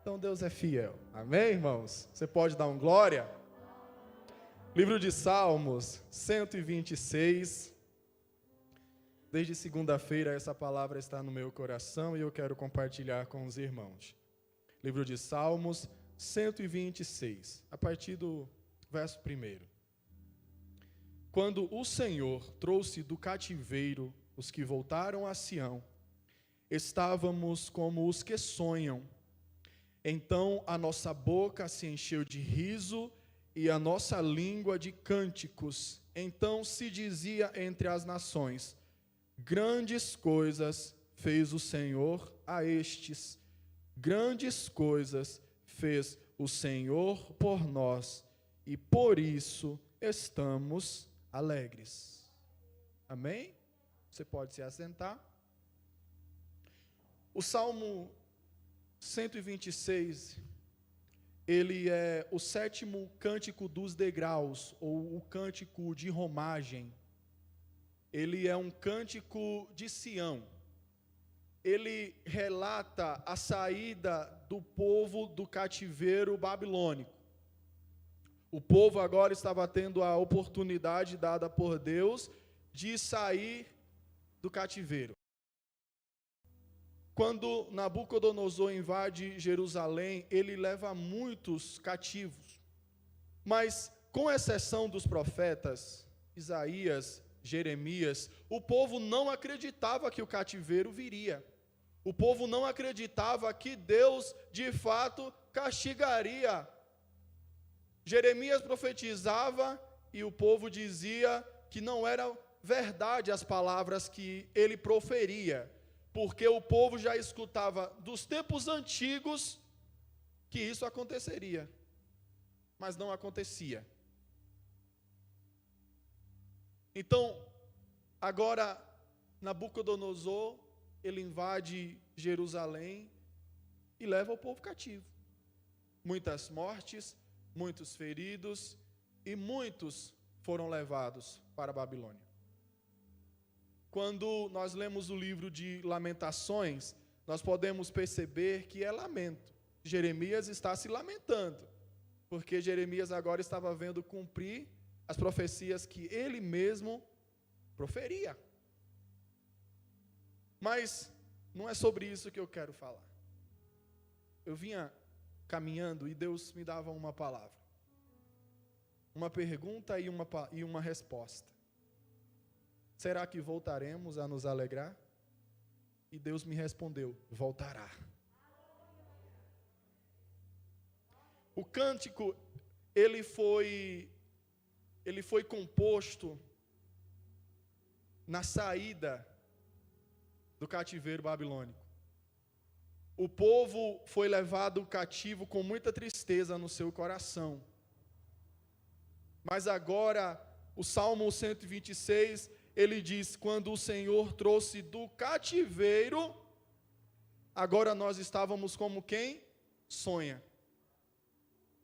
Então Deus é fiel. Amém, irmãos? Você pode dar um glória? Livro de Salmos, 126. Desde segunda-feira essa palavra está no meu coração e eu quero compartilhar com os irmãos. Livro de Salmos, 126, a partir do verso 1. Quando o Senhor trouxe do cativeiro os que voltaram a Sião, estávamos como os que sonham. Então a nossa boca se encheu de riso e a nossa língua de cânticos. Então se dizia entre as nações: grandes coisas fez o Senhor a estes, grandes coisas fez o Senhor por nós, e por isso estamos alegres. Amém? Você pode se assentar. O Salmo 126, ele é o 7º cântico dos degraus, ou o cântico de romagem. Ele é um cântico de Sião. Ele relata a saída do povo do cativeiro babilônico. O povo agora estava tendo a oportunidade dada por Deus de sair do cativeiro. Quando Nabucodonosor invade Jerusalém, ele leva muitos cativos. Mas, com exceção dos profetas Isaías, Jeremias, o povo não acreditava que o cativeiro viria. O povo não acreditava que Deus, de fato, castigaria. Jeremias profetizava e o povo dizia que não era verdade as palavras que ele proferia, porque o povo já escutava dos tempos antigos que isso aconteceria, mas não acontecia. Então, agora, Nabucodonosor, ele invade Jerusalém e leva o povo cativo. Muitas mortes, muitos feridos e muitos foram levados para a Babilônia. Quando nós lemos o livro de Lamentações, nós podemos perceber que é lamento. Jeremias está se lamentando, porque Jeremias agora estava vendo cumprir as profecias que ele mesmo proferia. Mas não é sobre isso que eu quero falar. Eu vinha caminhando e Deus me dava uma palavra, uma pergunta e uma resposta. Será que voltaremos a nos alegrar? E Deus me respondeu: voltará. O cântico, ele foi composto na saída do cativeiro babilônico. O povo foi levado cativo com muita tristeza no seu coração. Mas agora, o Salmo 126, ele diz: quando o Senhor trouxe do cativeiro, agora nós estávamos como quem sonha.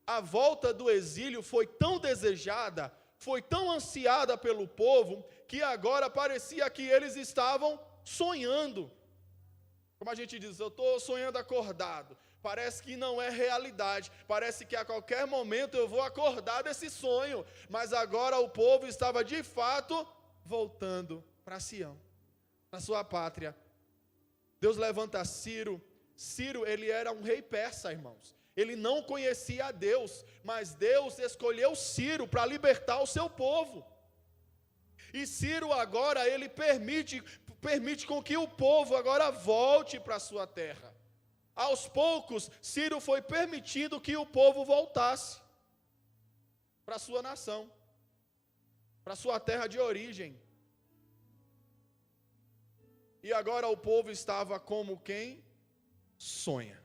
A volta do exílio foi tão desejada, foi tão ansiada pelo povo, que agora parecia que eles estavam sonhando. Como a gente diz, eu estou sonhando acordado. Parece que não é realidade, parece que a qualquer momento eu vou acordar desse sonho. Mas agora o povo estava de fato voltando para Sião, na sua pátria. Deus levanta Ciro. Ciro, ele era um rei persa, irmãos. Ele não conhecia a Deus, mas Deus escolheu Ciro para libertar o seu povo. E Ciro agora, ele permite com que o povo agora volte para a sua terra. Aos poucos, Ciro foi permitindo que o povo voltasse para a sua nação, para a sua terra de origem. E agora o povo estava como quem sonha.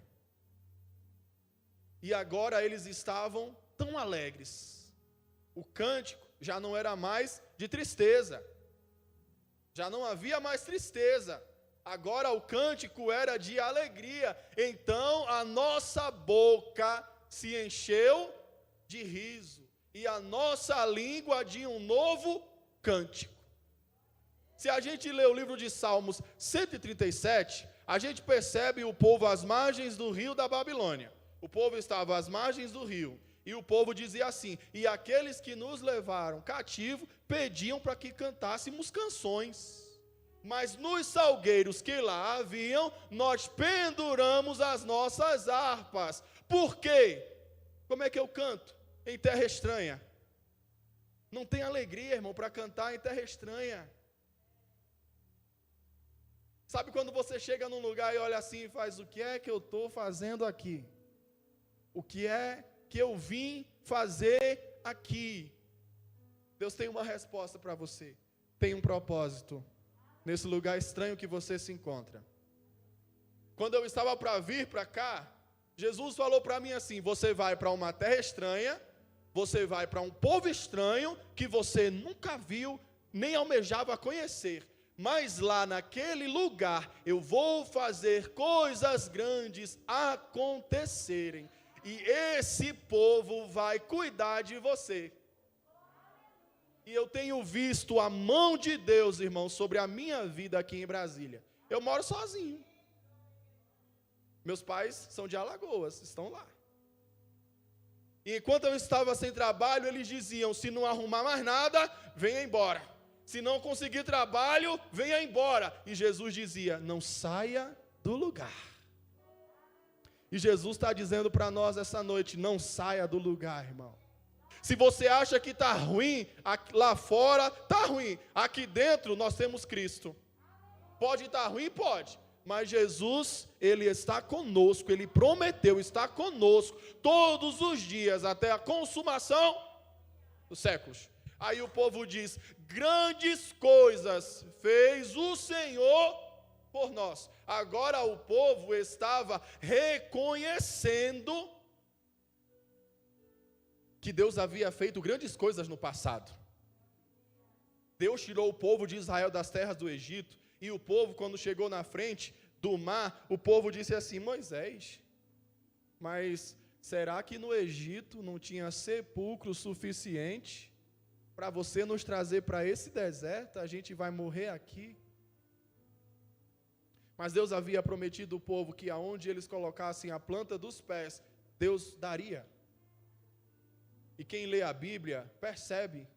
E agora eles estavam tão alegres. O cântico já não era mais de tristeza. Já não havia mais tristeza. Agora o cântico era de alegria. Então a nossa boca se encheu de riso e a nossa língua de um novo cântico. Se a gente lê o livro de Salmos 137, a gente percebe o povo às margens do rio da Babilônia. O povo estava às margens do rio. E o povo dizia assim: e aqueles que nos levaram cativo pediam para que cantássemos canções. Mas nos salgueiros que lá haviam, nós penduramos as nossas harpas. Por quê? Como é que eu canto em terra estranha? Não tem alegria, irmão, para cantar em terra estranha. Sabe quando você chega num lugar e olha assim e faz: o que é que eu estou fazendo aqui? O que é que eu vim fazer aqui? Deus tem uma resposta para você. Tem um propósito nesse lugar estranho que você se encontra. Quando eu estava para vir para cá, Jesus falou para mim assim: você vai para uma terra estranha, você vai para um povo estranho que você nunca viu, nem almejava conhecer. Mas lá naquele lugar eu vou fazer coisas grandes acontecerem. E esse povo vai cuidar de você. E eu tenho visto a mão de Deus, irmão, sobre a minha vida aqui em Brasília. Eu moro sozinho. Meus pais são de Alagoas, estão lá. E enquanto eu estava sem trabalho, eles diziam: se não arrumar mais nada, venha embora. Se não conseguir trabalho, venha embora. E Jesus dizia: não saia do lugar. E Jesus está dizendo para nós essa noite: não saia do lugar, irmão. Se você acha que está ruim, lá fora está ruim. Aqui dentro nós temos Cristo. Pode estar ruim? Pode. Mas Jesus, Ele está conosco. Ele prometeu estar conosco todos os dias, até a consumação dos séculos. Aí o povo diz: grandes coisas fez o Senhor por nós. Agora o povo estava reconhecendo que Deus havia feito grandes coisas no passado. Deus tirou o povo de Israel das terras do Egito, e o povo, quando chegou na frente do mar, o povo disse assim: Moisés, mas será que no Egito não tinha sepulcro suficiente para você nos trazer para esse deserto? A gente vai morrer aqui. Mas Deus havia prometido ao povo que aonde eles colocassem a planta dos pés, Deus daria. E quem lê a Bíblia percebe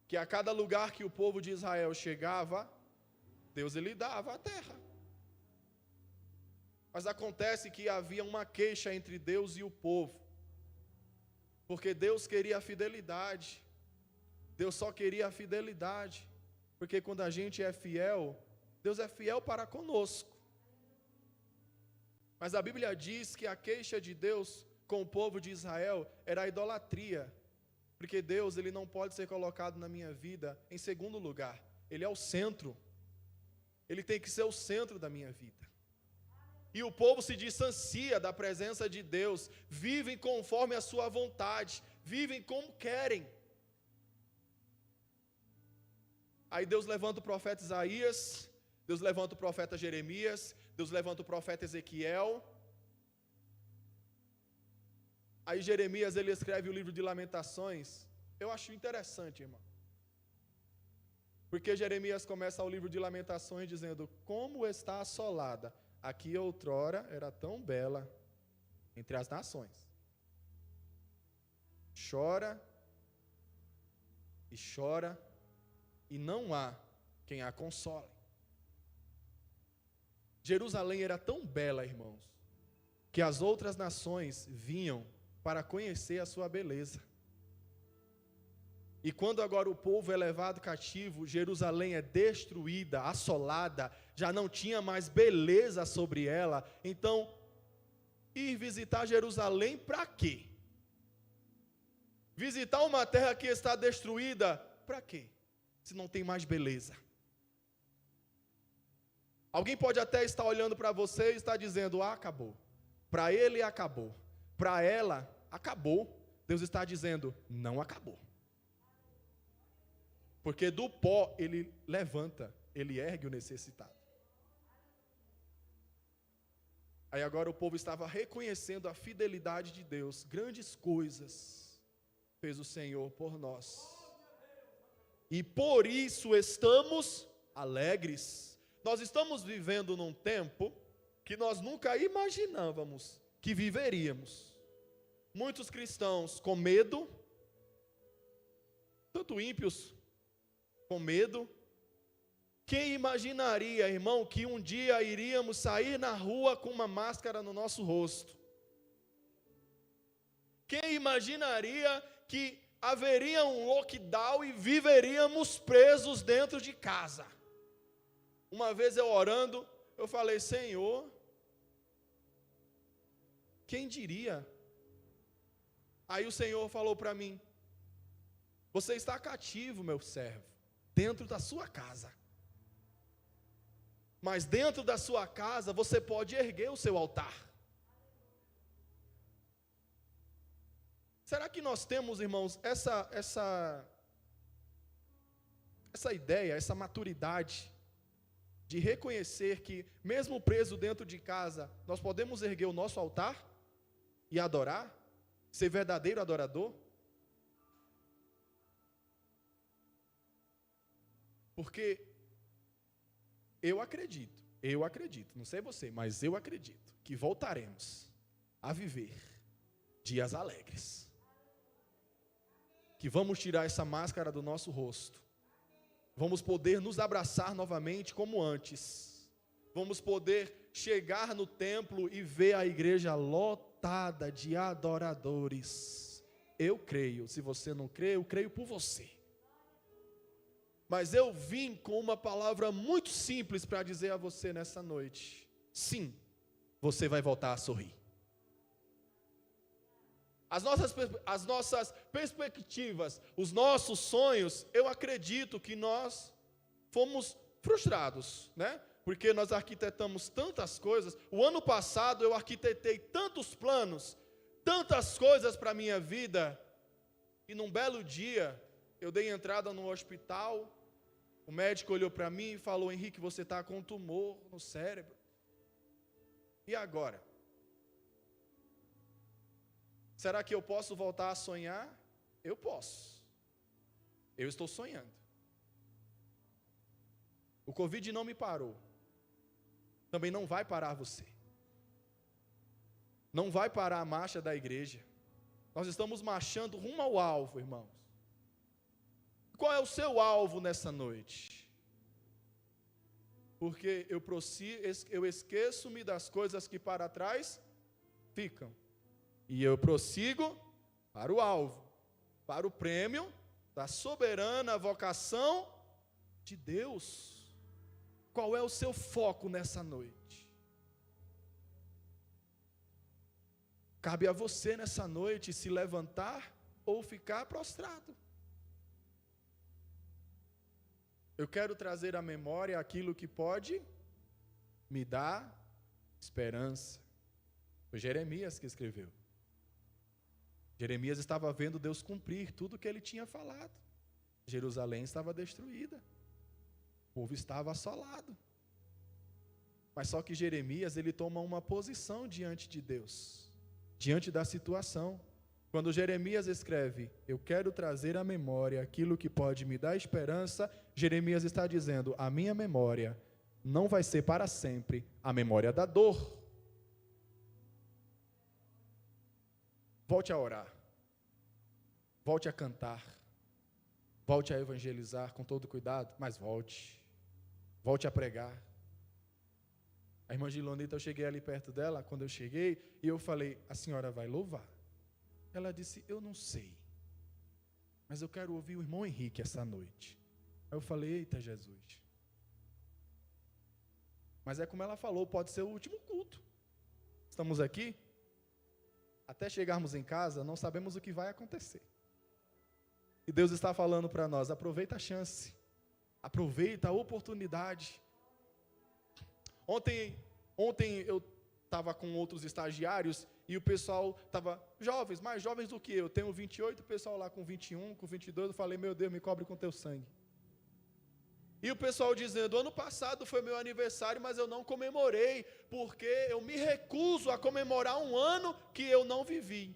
que a cada lugar que o povo de Israel chegava, Deus lhe dava a terra. Mas acontece que havia uma queixa entre Deus e o povo, porque Deus queria a fidelidade. Deus só queria a fidelidade, porque quando a gente é fiel, Deus é fiel para conosco. Mas a Bíblia diz que a queixa de Deus com o povo de Israel era a idolatria, porque Deus, Ele não pode ser colocado na minha vida em segundo lugar. Ele é o centro. Ele tem que ser o centro da minha vida. E o povo se distancia da presença de Deus, vivem conforme a sua vontade, vivem como querem. Aí Deus levanta o profeta Isaías, Deus levanta o profeta Jeremias, Deus levanta o profeta Ezequiel. Aí Jeremias, ele escreve o livro de Lamentações. Eu acho interessante, irmão. Porque Jeremias começa o livro de Lamentações dizendo: como está assolada, aqui outrora era tão bela entre as nações. Chora e não há quem a console. Jerusalém era tão bela, irmãos, que as outras nações vinham para conhecer a sua beleza. E quando agora o povo é levado cativo, Jerusalém é destruída, assolada, já não tinha mais beleza sobre ela. Então, ir visitar Jerusalém para quê? Visitar uma terra que está destruída, para quê? Se não tem mais beleza. Alguém pode até estar olhando para você e estar dizendo: ah, acabou. Para ele acabou. Para ela acabou. Deus está dizendo: não acabou. Porque do pó ele levanta, ele ergue o necessitado. Aí agora o povo estava reconhecendo a fidelidade de Deus. Grandes coisas fez o Senhor por nós. E por isso estamos alegres. Nós estamos vivendo num tempo que nós nunca imaginávamos que viveríamos. Muitos cristãos com medo, tanto ímpios com medo. Quem imaginaria, irmão, que um dia iríamos sair na rua com uma máscara no nosso rosto? Quem imaginaria que haveria um lockdown e viveríamos presos dentro de casa? Uma vez eu orando, eu falei: Senhor, quem diria? Aí o Senhor falou para mim: você está cativo, meu servo, dentro da sua casa. Mas dentro da sua casa você pode erguer o seu altar. Será que nós temos, irmãos, essa ideia, essa maturidade de reconhecer que, mesmo preso dentro de casa, nós podemos erguer o nosso altar e adorar, ser verdadeiro adorador? Porque eu acredito, não sei você, mas eu acredito que voltaremos a viver dias alegres. Que vamos tirar essa máscara do nosso rosto. Vamos poder nos abraçar novamente como antes. Vamos poder chegar no templo e ver a igreja lotada de adoradores. Eu creio, se você não crê, eu creio por você. Mas eu vim com uma palavra muito simples para dizer a você nessa noite. Sim, você vai voltar a sorrir. As nossas perspectivas, os nossos sonhos, eu acredito que nós fomos frustrados, né? Porque nós arquitetamos tantas coisas. O ano passado eu arquitetei tantos planos, tantas coisas para a minha vida, e num belo dia, eu dei entrada no hospital, o médico olhou para mim e falou: Henrique, você está com um tumor no cérebro. E agora? Será que eu posso voltar a sonhar? Eu posso. Eu estou sonhando. O Covid não me parou. Também não vai parar você. Não vai parar a marcha da igreja. Nós estamos marchando rumo ao alvo, irmãos. Qual é o seu alvo nessa noite? Porque eu esqueço-me das coisas que para trás ficam. E eu prossigo para o alvo, para o prêmio da soberana vocação de Deus. Qual é o seu foco nessa noite? Cabe a você nessa noite se levantar ou ficar prostrado. Eu quero trazer à memória aquilo que pode me dar esperança. Foi Jeremias que escreveu. Jeremias estava vendo Deus cumprir tudo o que ele tinha falado. Jerusalém estava destruída. O povo estava assolado. Mas só que Jeremias, ele toma uma posição diante de Deus, diante da situação. Quando Jeremias escreve: eu quero trazer à memória aquilo que pode me dar esperança, Jeremias está dizendo: a minha memória não vai ser para sempre a memória da dor. Volte a orar, volte a cantar, volte a evangelizar com todo cuidado, mas volte a pregar. A irmã Gilonita, eu cheguei ali perto dela, quando eu cheguei, e eu falei: a senhora vai louvar? Ela disse: eu não sei, mas eu quero ouvir o irmão Henrique essa noite. Aí eu falei: eita Jesus. Mas é como ela falou, pode ser o último culto. Estamos aqui, até chegarmos em casa, não sabemos o que vai acontecer. E Deus está falando para nós: aproveita a chance, aproveita a oportunidade. Ontem eu estava com outros estagiários e o pessoal estava jovens, mais jovens do que eu. Tenho 28, o pessoal lá com 21, com 22, eu falei: meu Deus, me cobre com teu sangue. E o pessoal dizendo: ano passado foi meu aniversário, mas eu não comemorei, porque eu me recuso a comemorar um ano que eu não vivi.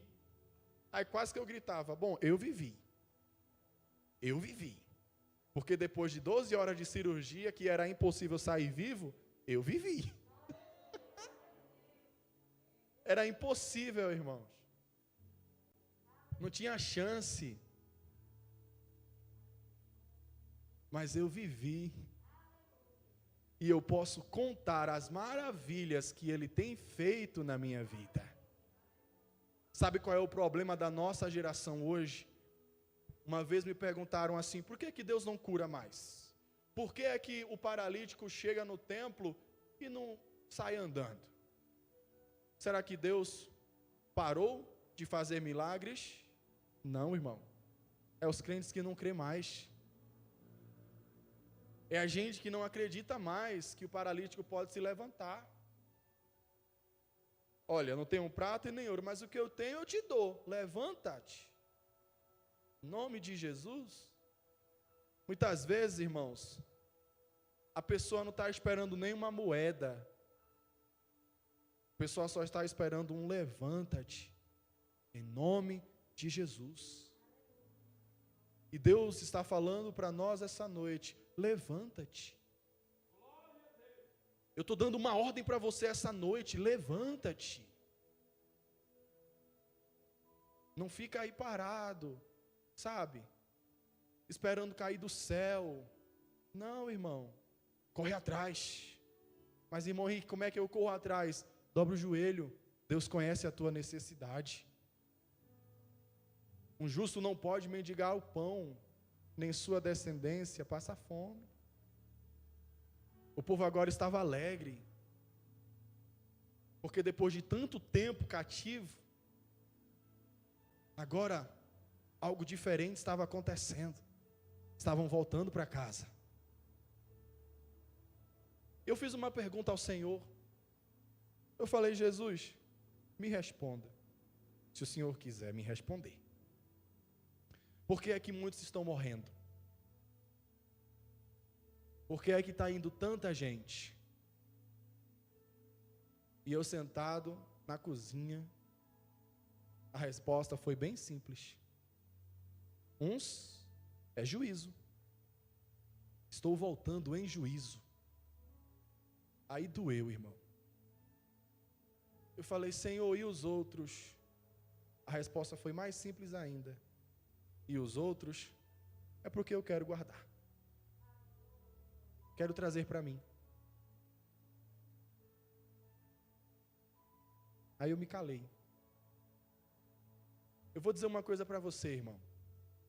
Aí quase que eu gritava: bom, eu vivi. Porque depois de 12 horas de cirurgia, que era impossível sair vivo, eu vivi. Era impossível, irmãos. Não tinha chance. Mas eu vivi. E eu posso contar as maravilhas que Ele tem feito na minha vida. Sabe qual é o problema da nossa geração hoje? Uma vez me perguntaram assim, por que Deus não cura mais? Por que é que o paralítico chega no templo e não sai andando? Será que Deus parou de fazer milagres? Não, irmão. É os crentes que não crêem mais. É a gente que não acredita mais que o paralítico pode se levantar. Olha, eu não tenho prata e nem ouro, mas o que eu tenho eu te dou. Levanta-te. Em nome de Jesus. Muitas vezes, irmãos, a pessoa não está esperando nenhuma moeda. A pessoa só está esperando um levanta-te. Em nome de Jesus. E Deus está falando para nós essa noite, levanta-te. Eu estou dando uma ordem para você essa noite, levanta-te. Não fica aí parado, sabe? Esperando cair do céu. Não, irmão, corre atrás. Mas, irmão Henrique, como é que eu corro atrás? Dobra o joelho, Deus conhece a tua necessidade. Um justo não pode mendigar o pão, nem sua descendência passa fome. O povo agora estava alegre, porque depois de tanto tempo cativo, agora algo diferente estava acontecendo. Estavam voltando para casa. Eu fiz uma pergunta ao Senhor. Eu falei, Jesus, me responda, se o Senhor quiser me responder. Por que é que muitos estão morrendo? Por que é que está indo tanta gente? E eu sentado na cozinha, a resposta foi bem simples. Uns é juízo. Estou voltando em juízo. Aí doeu, irmão. Eu falei, Senhor, e os outros? A resposta foi mais simples ainda. E os outros é porque eu quero guardar. Quero trazer para mim. Aí eu me calei. Eu vou dizer uma coisa para você, irmão.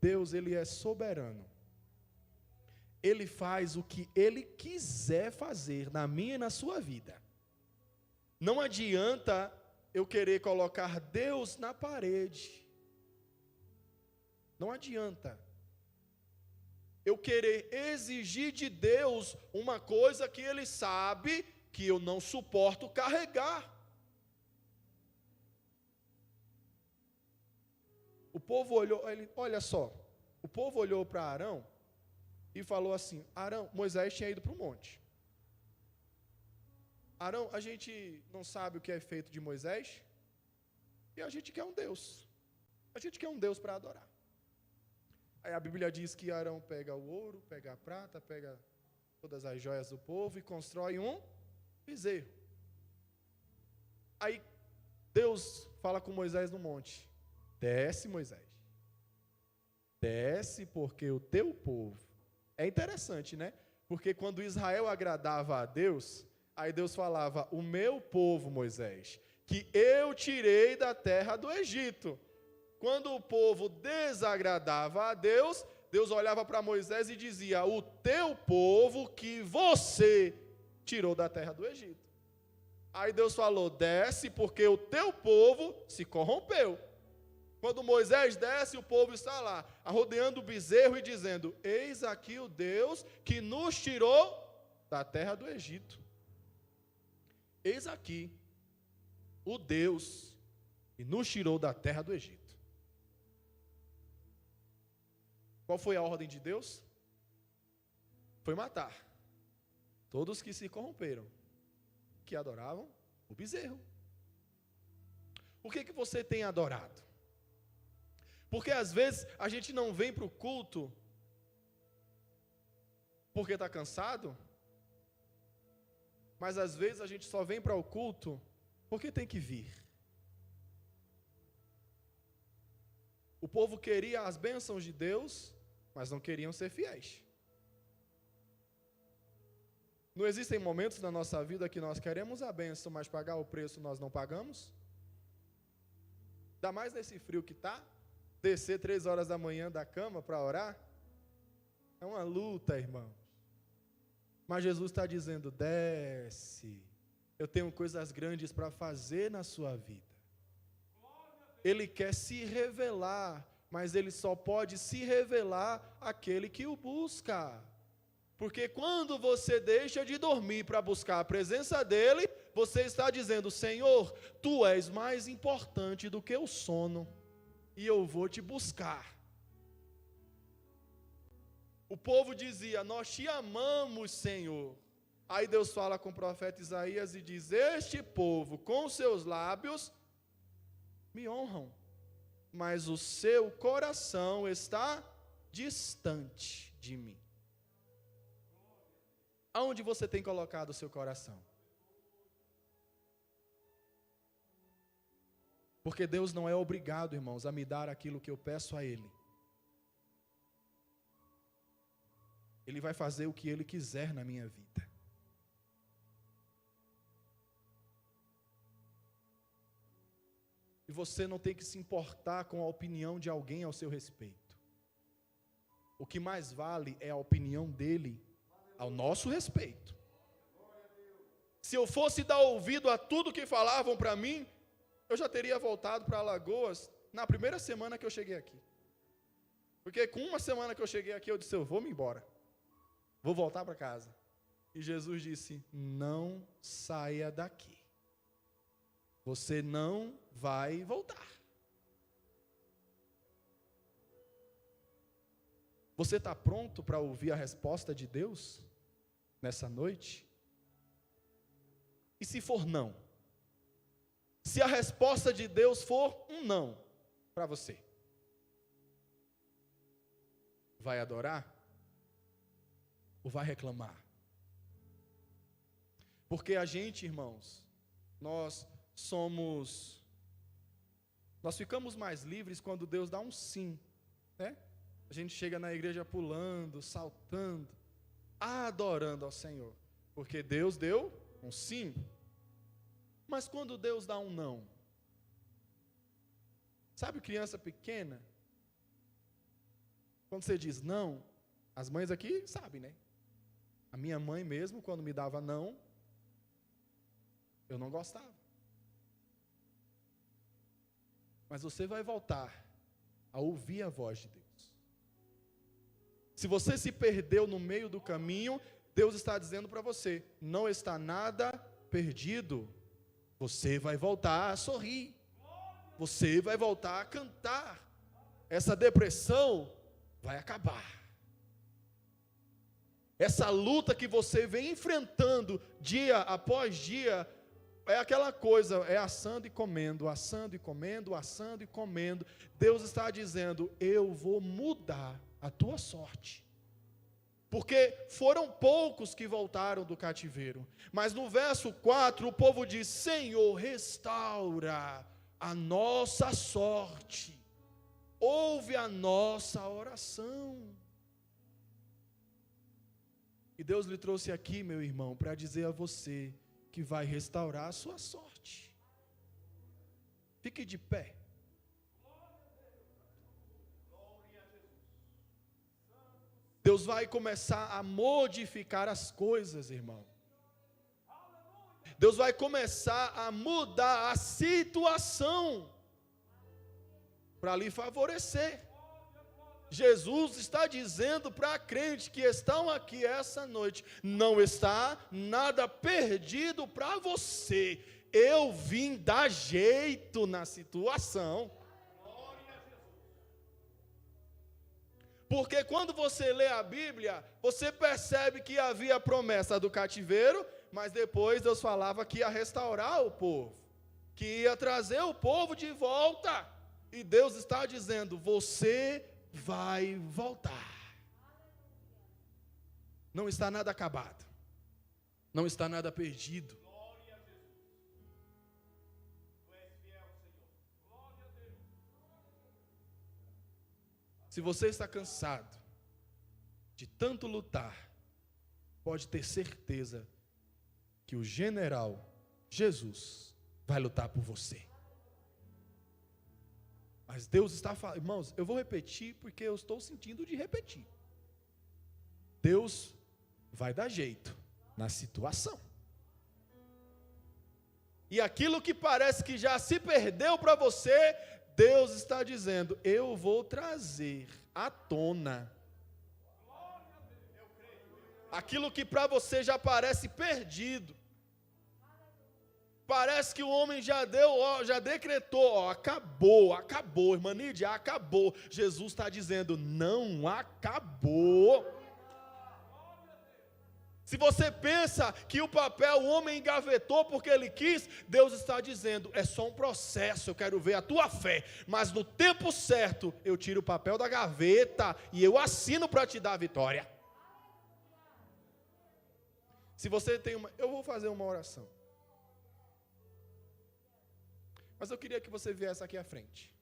Deus, Ele é soberano. Ele faz o que Ele quiser fazer na minha e na sua vida. Não adianta eu querer colocar Deus na parede. Não adianta eu querer exigir de Deus uma coisa que Ele sabe que eu não suporto carregar. O povo olhou, olha só, o povo olhou para Arão e falou assim, Arão, Moisés tinha ido para o monte. Arão, a gente não sabe o que é feito de Moisés e a gente quer um Deus. A gente quer um Deus para adorar. Aí a Bíblia diz que Arão pega o ouro, pega a prata, pega todas as joias do povo e constrói um bezerro. Aí Deus fala com Moisés no monte. Desce, Moisés. Desce porque o teu povo. É interessante, né? Porque quando Israel agradava a Deus, aí Deus falava, o meu povo, Moisés, que eu tirei da terra do Egito. Quando o povo desagradava a Deus, Deus olhava para Moisés e dizia, o teu povo que você tirou da terra do Egito. Aí Deus falou, desce porque o teu povo se corrompeu. Quando Moisés desce, o povo está lá, arrodeando o bezerro e dizendo, eis aqui o Deus que nos tirou da terra do Egito. Eis aqui o Deus que nos tirou da terra do Egito. Qual foi a ordem de Deus? Foi matar todos que se corromperam, que adoravam o bezerro. O que você tem adorado? Porque às vezes a gente não vem para o culto porque está cansado, mas às vezes a gente só vem para o culto porque tem que vir. O povo queria as bênçãos de Deus, mas não queriam ser fiéis. Não existem momentos na nossa vida que nós queremos a bênção, mas pagar o preço nós não pagamos? Ainda mais nesse frio que está, descer 3 horas da manhã da cama para orar, é uma luta, irmãos. Mas Jesus está dizendo, desce, eu tenho coisas grandes para fazer na sua vida. Ele quer se revelar, mas ele só pode se revelar àquele que o busca. Porque quando você deixa de dormir para buscar a presença dele, você está dizendo, Senhor, tu és mais importante do que o sono, e eu vou te buscar. O povo dizia, nós te amamos, Senhor. Aí Deus fala com o profeta Isaías e diz, este povo com seus lábios me honram, mas o seu coração está distante de mim. Aonde você tem colocado o seu coração? Porque Deus não é obrigado, irmãos, a me dar aquilo que eu peço a Ele. Ele vai fazer o que Ele quiser na minha vida. E você não tem que se importar com a opinião de alguém ao seu respeito. O que mais vale é a opinião dele ao nosso respeito. Se eu fosse dar ouvido a tudo que falavam para mim, eu já teria voltado para Alagoas na primeira semana que eu cheguei aqui. Porque com uma semana que eu cheguei aqui, eu disse, eu vou me embora. Vou voltar para casa. E Jesus disse, não saia daqui. Você não vai voltar. Você está pronto para ouvir a resposta de Deus nessa noite? E se for não? Se a resposta de Deus for um não para você, vai adorar? Ou vai reclamar? Porque a gente, irmãos, nós ficamos mais livres quando Deus dá um sim, né? A gente chega na igreja pulando, saltando, adorando ao Senhor, porque Deus deu um sim. Mas quando Deus dá um não, sabe criança pequena? Quando você diz não, as mães aqui sabem, né? A minha mãe mesmo, quando me dava não, eu não gostava. Mas você vai voltar a ouvir a voz de Deus. Se você se perdeu no meio do caminho, Deus está dizendo para você, não está nada perdido. Você vai voltar a sorrir. Você vai voltar a cantar. Essa depressão vai acabar. Essa luta que você vem enfrentando dia após dia, é aquela coisa, é assando e comendo, assando e comendo, assando e comendo. Deus está dizendo, eu vou mudar a tua sorte. Porque foram poucos que voltaram do cativeiro. Mas no verso 4, o povo diz, Senhor, restaura a nossa sorte. Ouve a nossa oração. E Deus lhe trouxe aqui, meu irmão, para dizer a você que vai restaurar a sua sorte. Fique de pé. Deus vai começar a modificar as coisas, irmão. Deus vai começar a mudar a situação para lhe favorecer. Jesus está dizendo para crentes que estão aqui essa noite, não está nada perdido para você. Eu vim dar jeito na situação. Porque quando você lê a Bíblia, você percebe que havia a promessa do cativeiro, mas depois Deus falava que ia restaurar o povo, que ia trazer o povo de volta. E Deus está dizendo, você vai voltar. Não está nada acabado. Não está nada perdido. Se você está cansado de tanto lutar, pode ter certeza que o general Jesus vai lutar por você. Mas Deus está falando, irmãos, eu vou repetir porque eu estou sentindo de repetir. Deus vai dar jeito na situação. E aquilo que parece que já se perdeu para você, Deus está dizendo, eu vou trazer à tona. Aquilo que para você já parece perdido. Parece que o homem já decretou, acabou, irmã Nídia, acabou. Jesus está dizendo, não acabou. Se você pensa que o papel o homem engavetou porque ele quis, Deus está dizendo, é só um processo, eu quero ver a tua fé, mas no tempo certo, eu tiro o papel da gaveta e eu assino para te dar a vitória. Se você tem eu vou fazer uma oração. Mas eu queria que você viesse aqui à frente.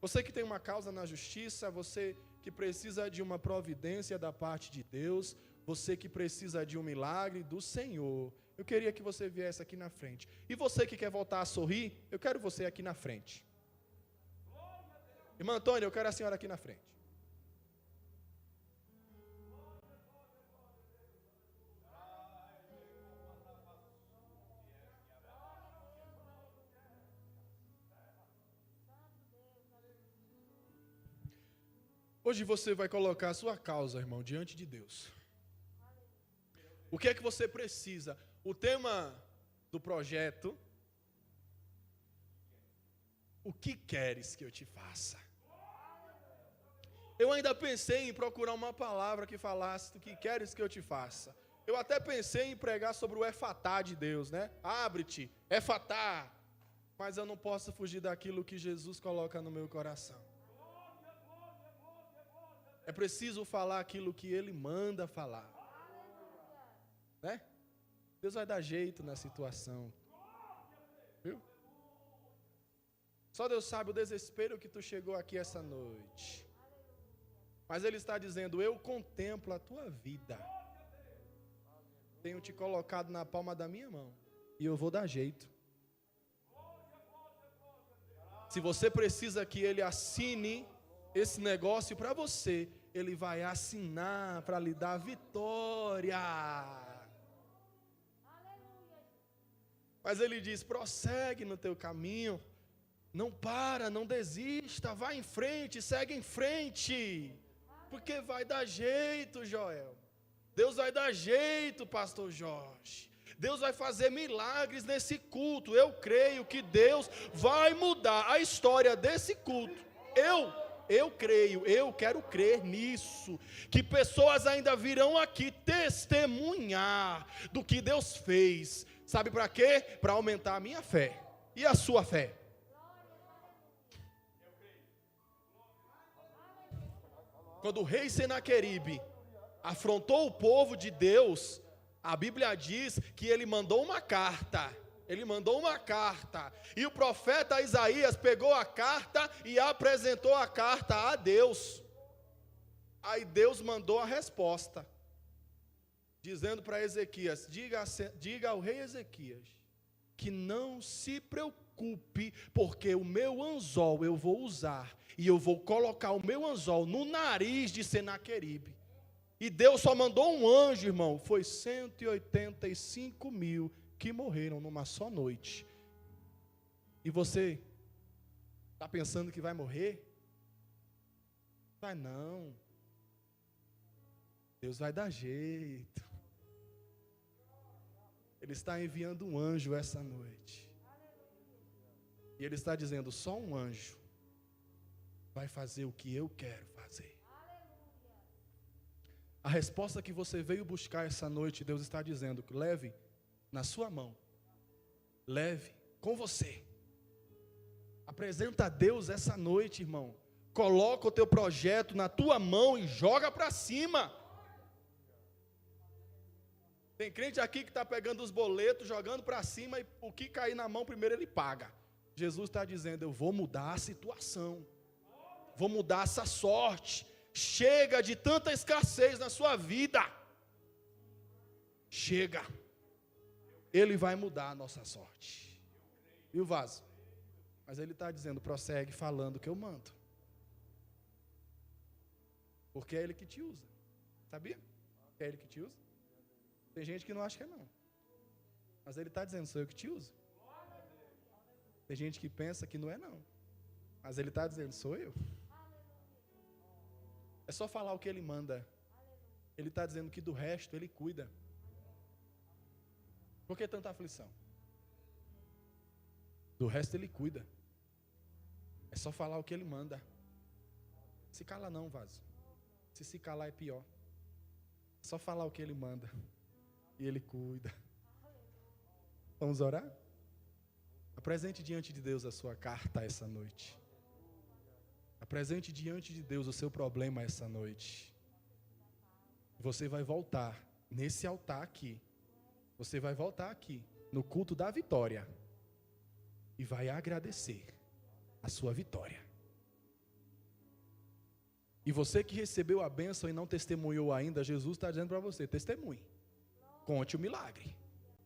Você que tem uma causa na justiça, você que precisa de uma providência da parte de Deus, você que precisa de um milagre do Senhor, eu queria que você viesse aqui na frente. E você que quer voltar a sorrir, eu quero você aqui na frente. Irmã Antônia, eu quero a senhora aqui na frente. Hoje você vai colocar a sua causa, irmão, diante de Deus. O que é que você precisa? O tema do projeto, o que queres que eu te faça? Eu ainda pensei em procurar uma palavra que falasse do que queres que eu te faça. Eu até pensei em pregar sobre o efatá de Deus, né? Abre-te, efatá. Mas eu não posso fugir daquilo que Jesus coloca no meu coração. É preciso falar aquilo que Ele manda falar. Né? Deus vai dar jeito na situação. Viu? Só Deus sabe o desespero que tu chegou aqui essa noite. Mas Ele está dizendo, eu contemplo a tua vida. Tenho te colocado na palma da minha mão. E eu vou dar jeito. Se você precisa que Ele assine esse negócio para você, Ele vai assinar para lhe dar vitória. Mas Ele diz, prossegue no teu caminho, não para, não desista, vai em frente, segue em frente, porque vai dar jeito, Joel. Deus vai dar jeito, pastor Jorge. Deus vai fazer milagres nesse culto. Eu creio que Deus vai mudar a história desse culto. Eu creio, eu quero crer nisso, que pessoas ainda virão aqui testemunhar do que Deus fez. Sabe para quê? Para aumentar a minha fé e a sua fé. Quando o rei Senaqueribe afrontou o povo de Deus, a Bíblia diz que ele mandou uma carta. Ele mandou uma carta, e o profeta Isaías pegou a carta e apresentou a carta a Deus. Aí Deus mandou a resposta, dizendo para Ezequias, diga ao rei Ezequias, que não se preocupe, porque o meu anzol eu vou usar, e eu vou colocar o meu anzol no nariz de Senaqueribe. E Deus só mandou um anjo, irmão, foi 185 mil que morreram numa só noite. E você está pensando que vai morrer? Vai não. Deus vai dar jeito. Ele está enviando um anjo essa noite. E Ele está dizendo, só um anjo vai fazer o que eu quero fazer. A resposta que você veio buscar essa noite, Deus está dizendo, leve na sua mão, leve com você, apresenta a Deus essa noite, irmão, coloca o teu projeto na tua mão e joga para cima. Tem crente aqui que está pegando os boletos, jogando para cima, e o que cair na mão primeiro ele paga. Jesus está dizendo, eu vou mudar a situação, vou mudar essa sorte. Chega de tanta escassez na sua vida. Chega. Ele vai mudar a nossa sorte. Viu, vaso? Mas ele está dizendo, prossegue falando que eu mando. Porque é ele que te usa. Sabia? É ele que te usa. Tem gente que não acha que é não. Mas ele está dizendo, sou eu que te uso. Tem gente que pensa que não é não. Mas ele está dizendo, sou eu. É só falar o que ele manda. Ele está dizendo que do resto ele cuida. Por que tanta aflição? Do resto ele cuida. É só falar o que ele manda. Se cala não, vaso. Se calar é pior. É só falar o que ele manda. E ele cuida. Vamos orar? Apresente diante de Deus a sua carta essa noite. Apresente diante de Deus o seu problema essa noite. Você vai voltar nesse altar aqui. Você vai voltar aqui no culto da vitória. E vai agradecer a sua vitória. E você que recebeu a bênção e não testemunhou ainda, Jesus está dizendo para você, testemunhe. Conte o milagre.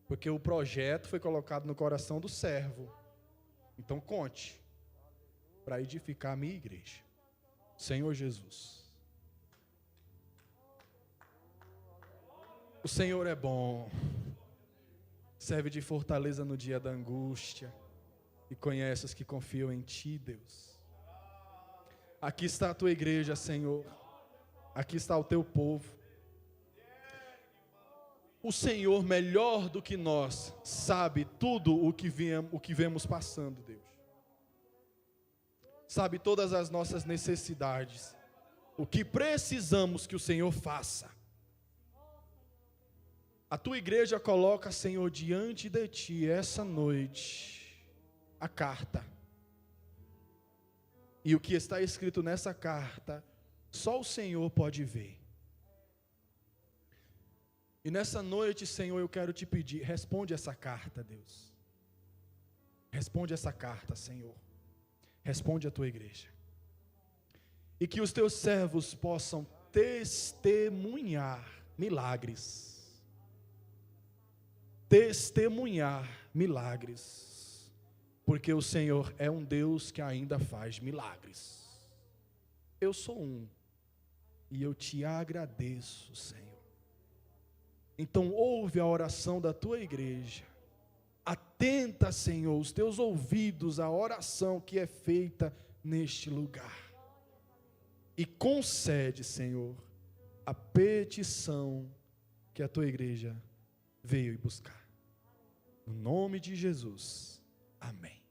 Porque o projeto foi colocado no coração do servo. Então conte. Para edificar a minha igreja. Senhor Jesus. O Senhor é bom. Serve de fortaleza no dia da angústia. E conhece os que confiam em Ti, Deus. Aqui está a Tua igreja, Senhor. Aqui está o Teu povo. O Senhor, melhor do que nós, sabe tudo o que vemos passando, Deus. Sabe todas as nossas necessidades. O que precisamos que o Senhor faça. A Tua igreja coloca, Senhor, diante de Ti, essa noite, a carta. E o que está escrito nessa carta, só o Senhor pode ver. E nessa noite, Senhor, eu quero te pedir, responde essa carta, Deus. Responde essa carta, Senhor. Responde a Tua igreja. E que os Teus servos possam testemunhar milagres. Testemunhar milagres. Porque o Senhor é um Deus que ainda faz milagres. Eu sou um. E eu te agradeço, Senhor. Então ouve a oração da Tua igreja. Atenta, Senhor, os Teus ouvidos à oração que é feita neste lugar. E concede, Senhor, a petição que a Tua igreja veio buscar. No nome de Jesus. Amém.